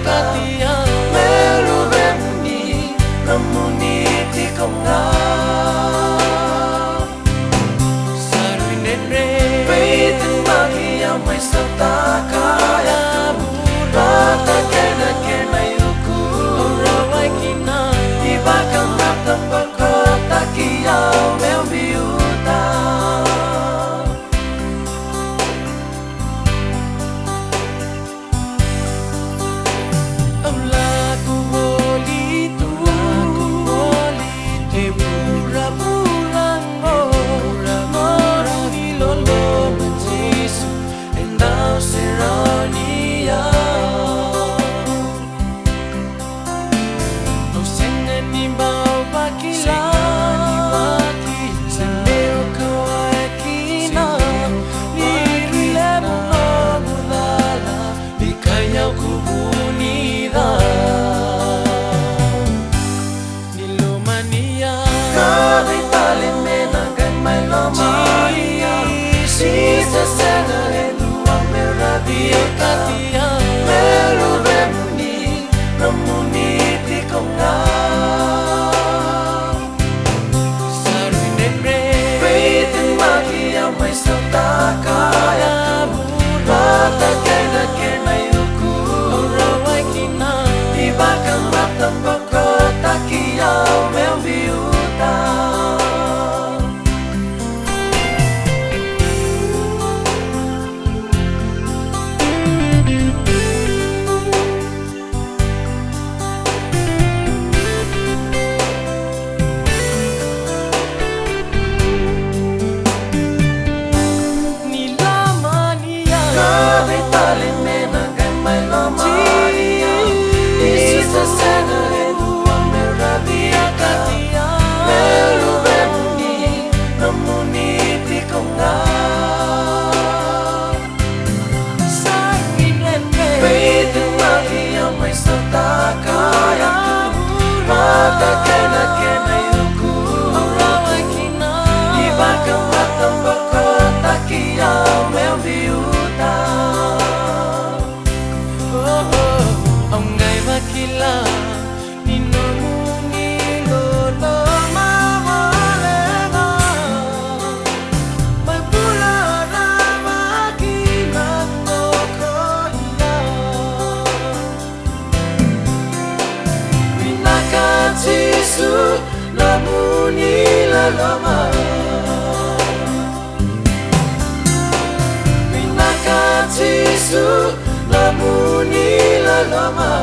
katia meru remuni ramuni ti konga sarui nere peitin magia mai satakaya rata kena kena yuku rawai kina ibakam mata pakota kia meu viuta katia meru remuni ramuni ti konga sarui nere peitin magia mai satakaya rata kena kena yuku rawai kina ibakam mata pakota kia meu viuta rata kena kena yuku rawai kina ibakam mata pakota kia meu viuta ông ngày vakila ninomuni lolo mawalenga mapula ramakina tokoia Jesu lamuni la lama Vinaka Jesu lamuni la lama